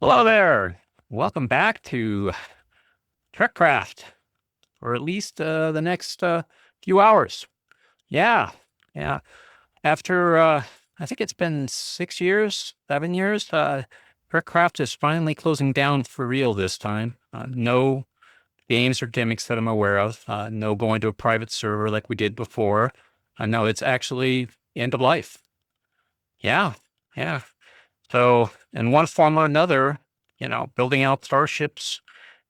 Hello there. Welcome back to TrekCraft, or at least the next few hours. Yeah, yeah. After I think it's been 6 years, 7 years, TrekCraft is finally closing down for real this time. No games or gimmicks that I'm aware of. No going to a private server like we did before. No, it's actually end of life. Yeah, yeah. So, in one form or another, building out starships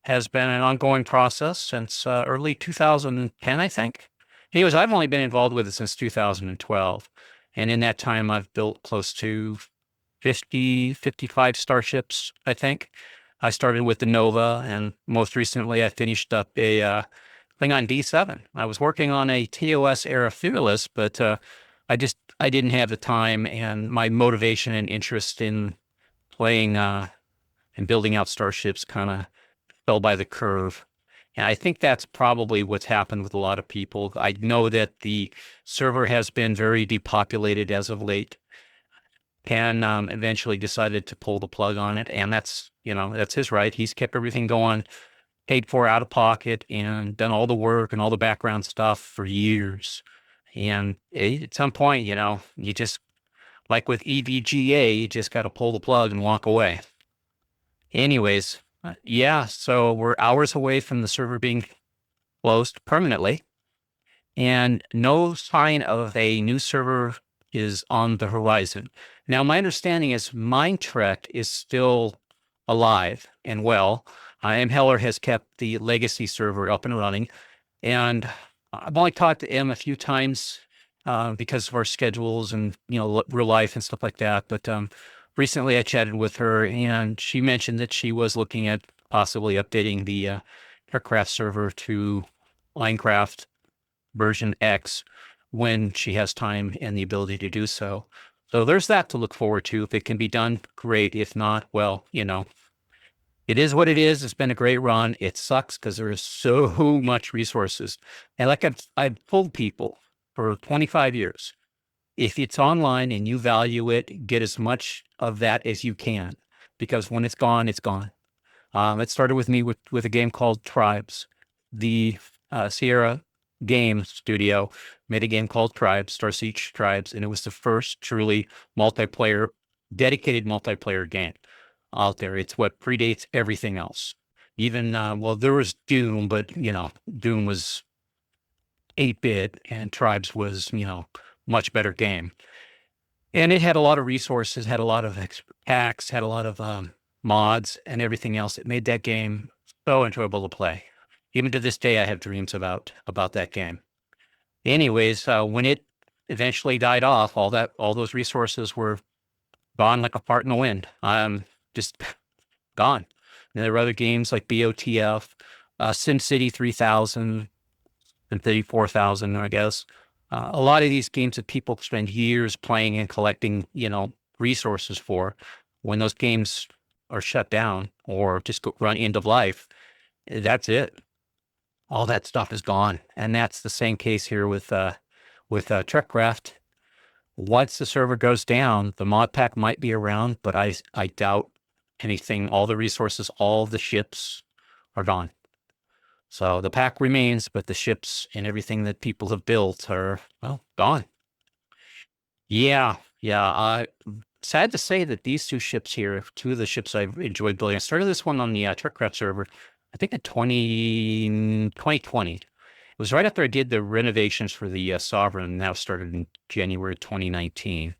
has been an ongoing process since early 2010, I think. Anyways, I've only been involved with it since 2012. And in that time, I've built close to 50, 55 starships, I think. I started with the Nova, and most recently, I finished up a thing on D7. I was working on a TOS era Fearless, but I didn't have the time, and my motivation and interest in playing and building out starships kind of fell by the curve. And I think that's probably what's happened with a lot of people. I know that the server has been very depopulated as of late. Ken eventually decided to pull the plug on it, and that's his right. He's kept everything going, paid for out of pocket, and done all the work and all the background stuff for years. And at some point, you just like with EVGA, you just got to pull the plug and walk away. Anyways, yeah, so we're hours away from the server being closed permanently, and no sign of a new server is on the horizon. Now, my understanding is MineTrek is still alive and well. MHeller has kept the legacy server up and running, and I've only talked to M a few times because of our schedules and real life and stuff like that. But recently, I chatted with her, and she mentioned that she was looking at possibly updating the TrekCraft server to Minecraft version X when she has time and the ability to do so. So there's that to look forward to. If it can be done, great. If not, well, it is what it is. It's been a great run. It sucks because there is so much resources. And like I've told people for 25 years, if it's online and you value it, get as much of that as you can, because when it's gone, it's gone. It started with me with a game called Tribes. The Sierra Game Studio made a game called Tribes, Star Siege Tribes, and it was the first truly multiplayer, dedicated multiplayer game out there. It's what predates everything else. Even well, there was Doom, but Doom was 8-bit, and Tribes was much better game. And it had a lot of resources, had a lot of packs, had a lot of mods and everything else. It made that game so enjoyable to play. Even to this day, I have dreams about that game. Anyways, when it eventually died off, all those resources were gone like a fart in the wind. Just gone. And there were other games like BOTF, SimCity 3000, and 34,000, I guess. A lot of these games that people spend years playing and collecting, resources for, when those games are shut down or just run end of life, that's it. All that stuff is gone, and that's the same case here with TrekCraft. Once the server goes down, the mod pack might be around, but I doubt anything. All the resources, all the ships are gone. So the pack remains, but the ships and everything that people have built are, well, gone. Yeah, yeah. Sad to say that these two ships here, two of the ships I've enjoyed building. I started this one on the TrekCraft server, I think in 2020. It was right after I did the renovations for the Sovereign, now started in January 2019.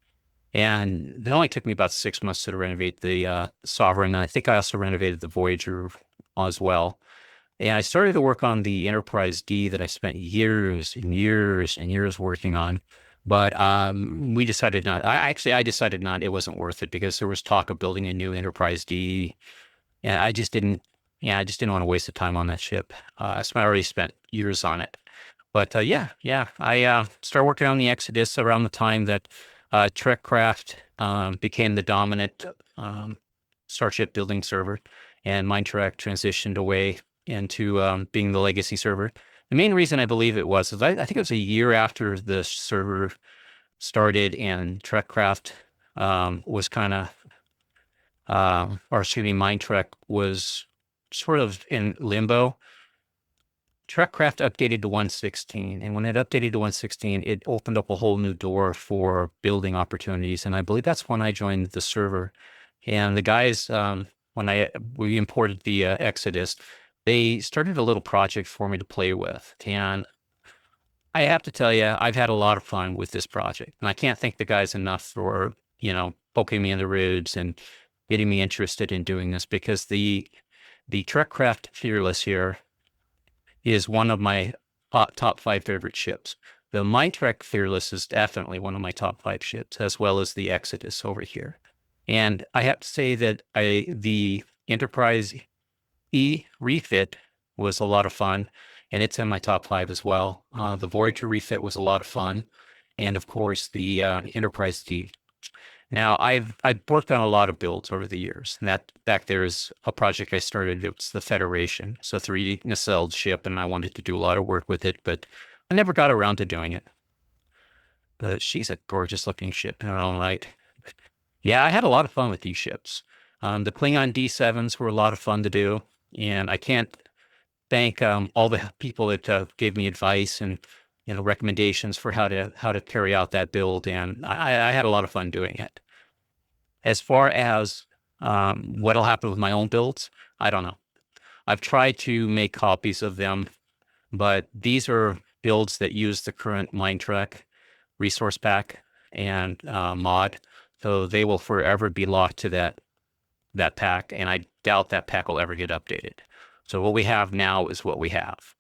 And it only took me about 6 months to renovate the Sovereign. And I think I also renovated the Voyager as well. And I started to work on the Enterprise D that I spent years and years and years working on. But we decided not. I decided not. It wasn't worth it because there was talk of building a new Enterprise D. And I just didn't. Yeah, I just didn't want to waste the time on that ship. I already spent years on it. But yeah. I started working on the Exodus around the time that TrekCraft became the dominant starship building server, and MineTrek transitioned away into being the legacy server. The main reason I believe it was is I think it was a year after the server started and TrekCraft was kind of or excuse me, MineTrek was sort of in limbo. TrekCraft updated to 116, and when it updated to 116, it opened up a whole new door for building opportunities. And I believe that's when I joined the server. And the guys, when we imported the Exodus, they started a little project for me to play with. And I have to tell you, I've had a lot of fun with this project, and I can't thank the guys enough for, poking me in the ribs and getting me interested in doing this, because the TrekCraft Fearless here is one of my top 5 favorite ships. The MineTrek Fearless is definitely one of my top 5 ships, as well as the Exodus over here. And I have to say that the Enterprise E refit was a lot of fun, and it's in my top 5 as well. The Voyager refit was a lot of fun, and of course the Enterprise D. Now I've worked on a lot of builds over the years, and that back there is a project I started. It's the Federation, so 3D nacelled ship, and I wanted to do a lot of work with it, but I never got around to doing it. But she's a gorgeous looking ship in her own right. Yeah, I had a lot of fun with these ships. The Klingon D7s were a lot of fun to do, and I can't thank all the people that gave me advice and recommendations for how to carry out that build, and I had a lot of fun doing it. As far as what'll happen with my own builds, I don't know. I've tried to make copies of them, but these are builds that use the current MineTrek resource pack and mod, so they will forever be locked to that pack, and I doubt that pack will ever get updated. So what we have now is what we have.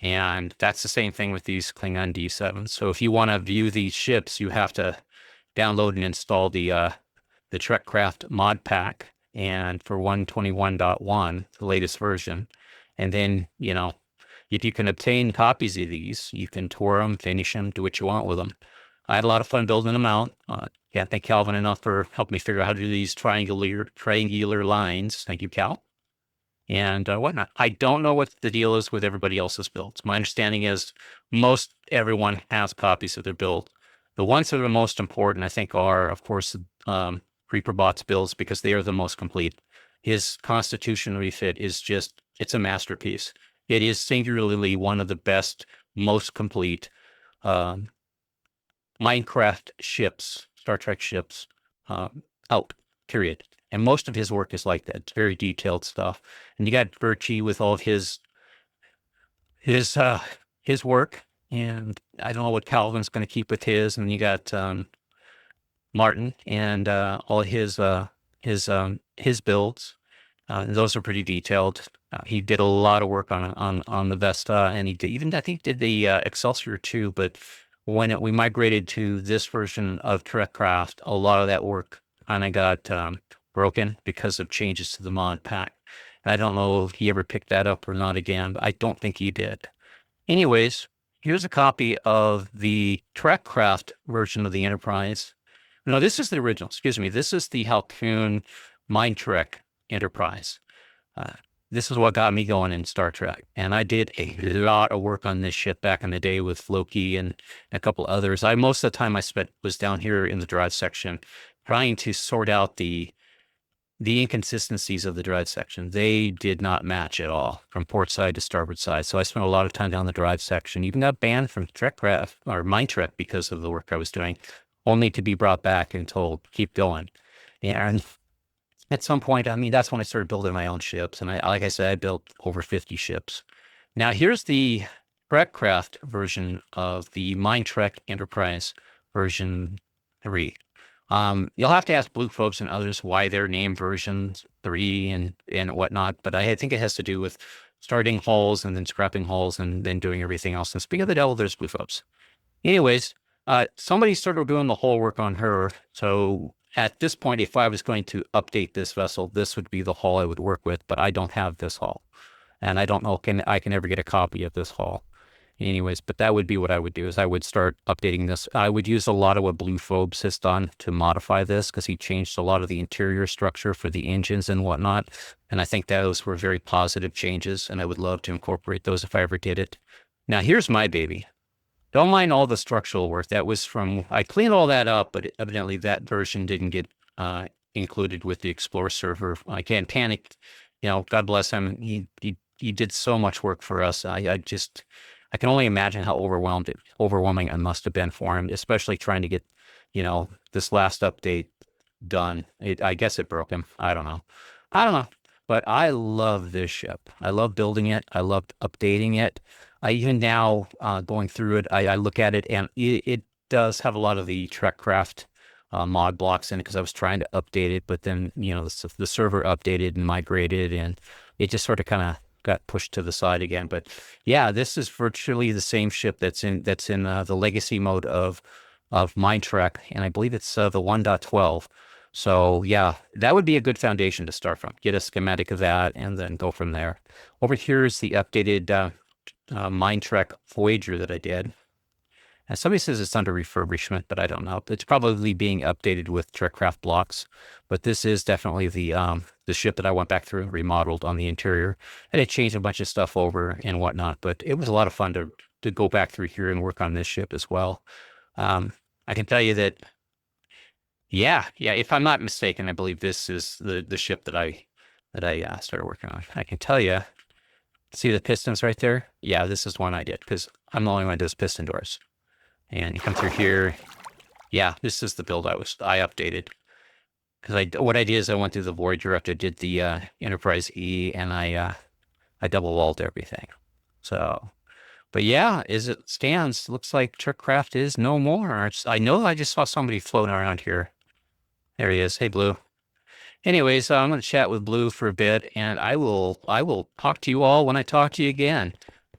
And that's the same thing with these Klingon D7s. So if you want to view these ships, you have to download and install the TrekCraft mod pack, and for 121.1, the latest version. And then, if you can obtain copies of these, you can tour them, finish them, do what you want with them. I had a lot of fun building them out. Can't thank Calvin enough for helping me figure out how to do these triangular lines. Thank you, Cal. And whatnot. I don't know what the deal is with everybody else's builds. My understanding is everyone has copies of their build. The ones that are the most important, I think, are, of course, Reaperbot's builds, because they are the most complete. His Constitution refit is it's a masterpiece. It is singularly one of the best, most complete Minecraft ships, Star Trek ships out, period. And most of his work is like that. It's very detailed stuff. And you got Virtue with all of his work. And I don't know what Calvin's going to keep with his. And you got Martin and all his builds. And those are pretty detailed. He did a lot of work on the Vesta, and I think he did the Excelsior too. But when we migrated to this version of TrekCraft, a lot of that work kind of got broken because of changes to the mod pack. And I don't know if he ever picked that up or not again, but I don't think he did. Anyways, here's a copy of the TrekCraft version of the Enterprise. No, this is the original. Excuse me. This is the Halcyon MineTrek Enterprise. This is what got me going in Star Trek. And I did a lot of work on this ship back in the day with Loki and a couple others. Most of the time I spent was down here in the drive section trying to sort out the inconsistencies of the drive section. They did not match at all from port side to starboard side. So I spent a lot of time down the drive section, even got banned from TrekCraft or MineTrek because of the work I was doing, only to be brought back and told, keep going. And at some point, that's when I started building my own ships. And like I said, I built over 50 ships. Now here's the TrekCraft version of the MineTrek Enterprise version 3. You'll have to ask Blue Phobes and others why they're named version 3 and whatnot, but I think it has to do with starting hulls and then scrapping hulls and then doing everything else. And speaking of the devil, there's Blue Phobes. Anyways, somebody started doing the hull work on her. So at this point, if I was going to update this vessel, this would be the hull I would work with, but I don't have this hull. And I don't know if I can ever get a copy of this hull. Anyways, but that would be what I would do, is I would start updating this. I would use a lot of what Blue Phobes has done to modify this, because he changed a lot of the interior structure for the engines and whatnot. And I think those were very positive changes, and I would love to incorporate those if I ever did it. Now, here's my baby. Don't mind all the structural work. That was I cleaned all that up, but evidently that version didn't get included with the Explorer server. I can't panic. God bless him. He did so much work for us. I can only imagine how overwhelming it must have been for him, especially trying to get, this last update done. I guess it broke him. I don't know. But I love this ship. I love building it. I love updating it. I even now going through it, I look at it, and it does have a lot of the TrekCraft mod blocks in it because I was trying to update it, but then the server updated and migrated, and it just sort of kind of got pushed to the side again. But yeah, this is virtually the same ship that's in the legacy mode of MineTrek, and I believe it's the 1.12. So yeah, that would be a good foundation to start from. Get a schematic of that and then go from there. Over here is the updated MineTrek Voyager that I did. And somebody says it's under refurbishment, but I don't know. It's probably being updated with TrekCraft blocks. But this is definitely the ship that I went back through and remodeled on the interior. And it changed a bunch of stuff over and whatnot. But it was a lot of fun to go back through here and work on this ship as well. I can tell you that, yeah, if I'm not mistaken, I believe this is the ship that I started working on. I can tell you, see the pistons right there? Yeah, this is one I did because I'm the only one that does piston doors. And you come through here. Yeah, this is the build I updated. Because what I did is I went through the Voyager after I did the Enterprise E, and I double walled everything. So, but yeah, as it stands, looks like TrekCraft is no more. I know I just saw somebody floating around here. There he is. Hey, Blue. Anyways, I'm going to chat with Blue for a bit, and I will talk to you all when I talk to you again.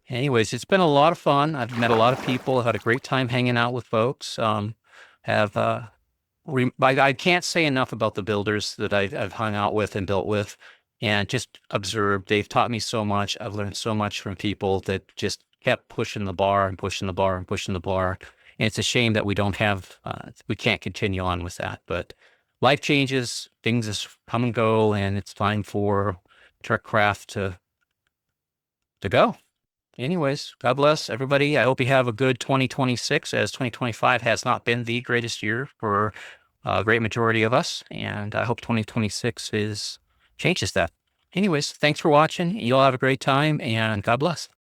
Anyways, it's been a lot of fun. I've met a lot of people. I've had a great time hanging out with folks. I can't say enough about the builders that I've hung out with and built with, and just observed. They've taught me so much. I've learned so much from people that just kept pushing the bar and pushing the bar and pushing the bar. And it's a shame that we can't continue on with that. But life changes, things just come and go, and it's time for TrekCraft to go. Anyways, God bless everybody. I hope you have a good 2026, as 2025 has not been the greatest year for a great majority of us. And I hope 2026 changes that. Anyways, thanks for watching. You all have a great time, and God bless.